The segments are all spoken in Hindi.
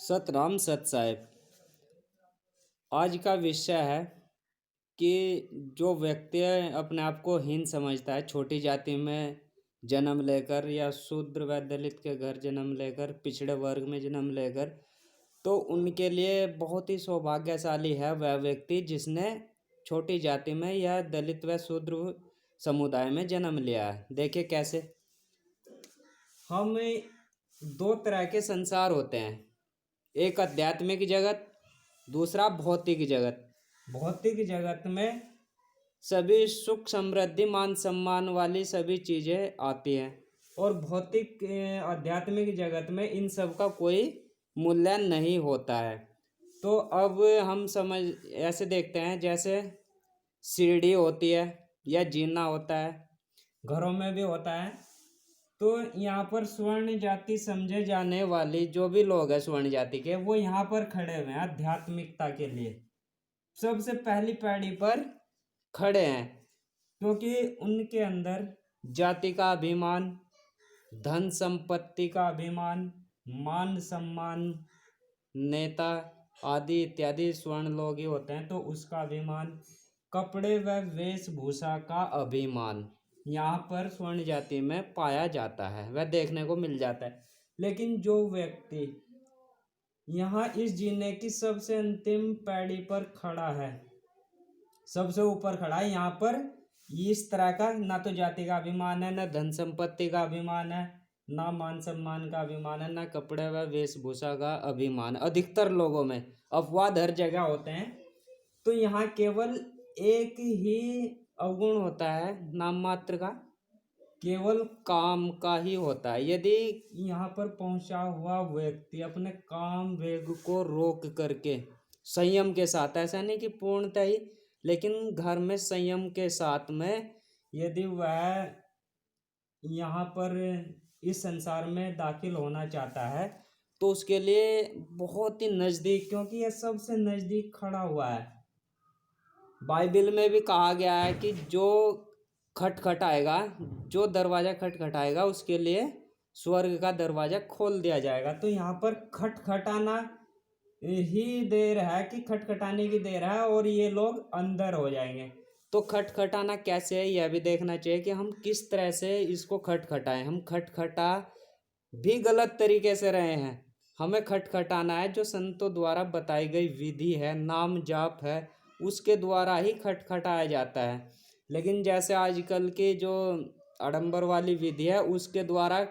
सतराम सत साहेब। आज का विषय है कि जो व्यक्ति अपने आप को हीन समझता है, छोटी जाति में जन्म लेकर या शूद्र व दलित के घर जन्म लेकर, पिछड़े वर्ग में जन्म लेकर, तो उनके लिए बहुत ही सौभाग्यशाली है वह व्यक्ति जिसने छोटी जाति में या दलित व शूद्र समुदाय में जन्म लिया है। देखिए कैसे हम दो तरह के संसार होते हैं, एक आध्यात्मिक जगत, दूसरा भौतिक जगत। भौतिक जगत में सभी सुख समृद्धि मान सम्मान वाली सभी चीज़ें आती हैं और भौतिक आध्यात्मिक जगत में इन सब का कोई मूल्य नहीं होता है। तो अब हम समझ ऐसे देखते हैं जैसे सीढ़ी होती है या जीना होता है, घरों में भी होता है। तो यहाँ पर स्वर्ण जाति समझे जाने वाली जो भी लोग हैं स्वर्ण जाति के, वो यहाँ पर खड़े हुए हैं आध्यात्मिकता के लिए, सबसे पहली पैड़ी पर खड़े हैं, क्योंकि उनके अंदर जाति का अभिमान, धन संपत्ति का अभिमान, मान सम्मान, नेता आदि इत्यादि स्वर्ण लोग ही होते हैं तो उसका अभिमान, कपड़े व वेशभूषा का अभिमान यहाँ पर स्वर्ण जाति में पाया जाता है, वह देखने को मिल जाता है। लेकिन जो व्यक्ति यहाँ इस जीने की सबसे अंतिम पैड़ी पर खड़ा है, सबसे ऊपर खड़ा है, यहाँ पर इस तरह का ना तो जाति का अभिमान है, ना धन संपत्ति का अभिमान है, ना मान सम्मान का अभिमान है, ना कपड़े व वेशभूषा का अभिमान। अधिकतर लोगों में अपवाद हर जगह होते हैं। तो यहाँ केवल एक ही अवगुण होता है नाम मात्र का, केवल काम का ही होता है। यदि यहाँ पर पहुंचा हुआ व्यक्ति अपने काम वेग को रोक करके संयम के साथ, ऐसा नहीं कि पूर्णतः ही, लेकिन घर में संयम के साथ में यदि वह यहाँ पर इस संसार में दाखिल होना चाहता है तो उसके लिए बहुत ही नज़दीक, क्योंकि यह सबसे नज़दीक खड़ा हुआ है। बाइबल में भी कहा गया है कि जो खटखटाएगा, जो दरवाज़ा खटखटाएगा उसके लिए स्वर्ग का दरवाज़ा खोल दिया जाएगा। तो यहाँ पर खटखटाना ही देर है कि खटखटाने की देर है और ये लोग अंदर हो जाएंगे। तो खटखटाना कैसे है यह भी देखना चाहिए कि हम किस तरह से इसको खटखटाएं। हम खटखटा भी गलत तरीके से रहे हैं। हमें खटखटाना है जो संतों द्वारा बताई गई विधि है, नाम जाप है, उसके द्वारा ही खटखटाया जाता है। लेकिन जैसे आजकल की जो आडंबर वाली विधि है उसके द्वारा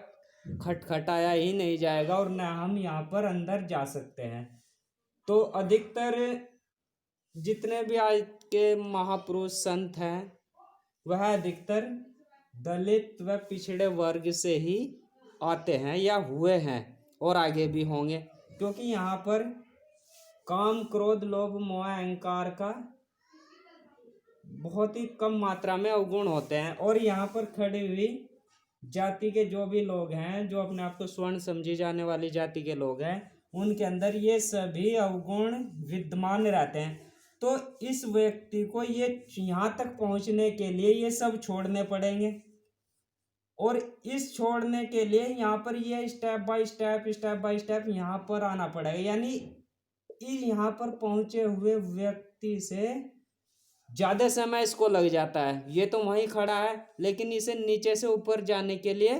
खटखटाया ही नहीं जाएगा और न हम यहाँ पर अंदर जा सकते हैं। तो अधिकतर जितने भी आज के महापुरुष संत हैं वह अधिकतर दलित व पिछड़े वर्ग से ही आते हैं या हुए हैं और आगे भी होंगे, क्योंकि यहाँ पर काम क्रोध लोभ मोह अहंकार का बहुत ही कम मात्रा में अवगुण होते हैं। और यहाँ पर खड़ी हुई जाति के जो भी लोग हैं, जो अपने आप को स्वर्ण समझी जाने वाली जाति के लोग हैं, उनके अंदर ये सभी अवगुण विद्यमान रहते हैं। तो इस व्यक्ति को ये यहाँ तक पहुँचने के लिए ये सब छोड़ने पड़ेंगे और इस छोड़ने के लिए यहाँ पर ये स्टेप बाय स्टेप यहाँ पर आना पड़ेगा। यानी यहाँ पर पहुँचे हुए व्यक्ति से ज़्यादा समय इसको लग जाता है। ये तो वहीं खड़ा है लेकिन इसे नीचे से ऊपर जाने के लिए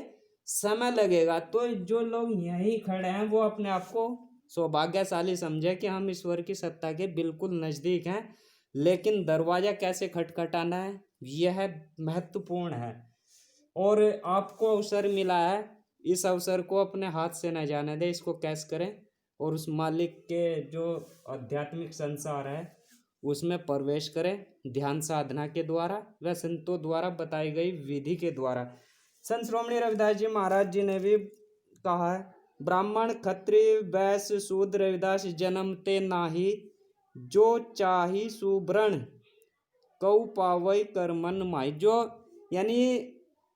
समय लगेगा। तो जो लोग यहीं खड़े हैं वो अपने आप को सौभाग्यशाली समझे कि हम ईश्वर की सत्ता के बिल्कुल नज़दीक हैं। लेकिन दरवाज़ा कैसे खटखटाना है यह महत्वपूर्ण है और आपको अवसर मिला है, इस अवसर को अपने हाथ से न जाने दें, इसको कैश करें और उस मालिक के जो आध्यात्मिक संसार है उसमें प्रवेश करें ध्यान साधना के द्वारा व संतों द्वारा बताई गई विधि के द्वारा। संत श्रोमणी रविदास जी महाराज जी ने भी कहा है, ब्राह्मण क्षत्रिय वैश्य शूद्र रविदास जन्मते नाही, जो चाही सुब्रण कऊ पावई कर मन माई। जो यानी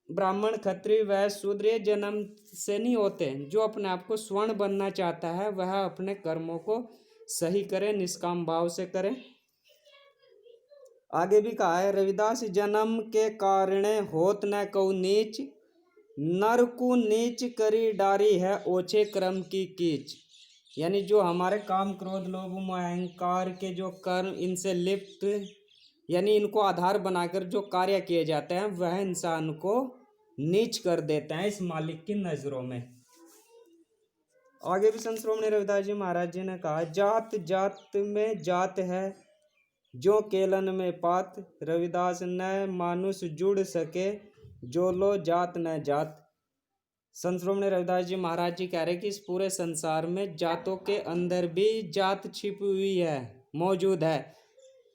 ब्राह्मण क्षत्रिय वैश्य शूद्र ये जन्म से नहीं होते, जो अपने आप को स्वर्ण बनना चाहता है वह अपने कर्मों को सही करे, निष्काम भाव से करे। आगे भी कहा है, रविदास जन्म के कारणे होत न कऊ नीच, नर को नीच करी डारी है ओछे क्रम की कीच। यानी जो हमारे काम क्रोध लोभ मोह अहंकार के जो कर्म इनसे लिप्त, यानी इनको आधार बनाकर जो कार्य किए जाते हैं वह इंसान को नीच कर देते हैं इस मालिक की नजरों में। आगे भी संत श्रोमणी रविदास जी महाराज जी ने कहा, जात जात में जात है जो केलन में पात, रविदास न मानुष जुड़ सके जो लो जात न जात। संत श्रोमणी रविदास जी महाराज जी कह रहे कि इस पूरे संसार में जातों के अंदर भी जात छिपी हुई है, मौजूद है,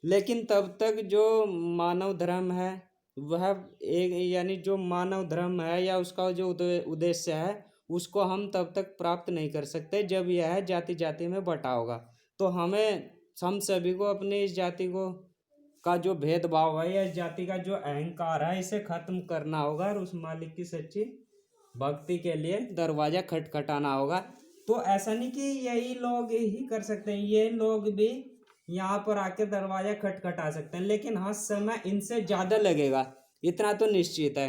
लेकिन तब तक जो मानव धर्म है वह एक, यानी जो मानव धर्म है या उसका जो उद्देश्य है उसको हम तब तक प्राप्त नहीं कर सकते जब यह जाति जाति में बटा होगा। तो हम सभी को अपनी इस जाति को का जो भेदभाव है या इस जाति का जो अहंकार है इसे खत्म करना होगा और उस मालिक की सच्ची भक्ति के लिए दरवाजा खटखटाना होगा। तो ऐसा नहीं कि यही लोग ही कर सकते हैं, ये लोग भी यहाँ पर आके दरवाजा खटखटा सकते हैं, लेकिन हाँ समय इनसे ज़्यादा लगेगा, इतना तो निश्चित है।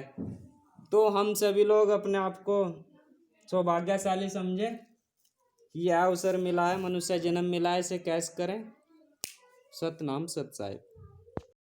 तो हम सभी लोग अपने आप को सौभाग्यशाली समझे कि यह अवसर मिला है, मनुष्य जन्म मिला है, इसे कैसे करें। सतनाम सत साहिब।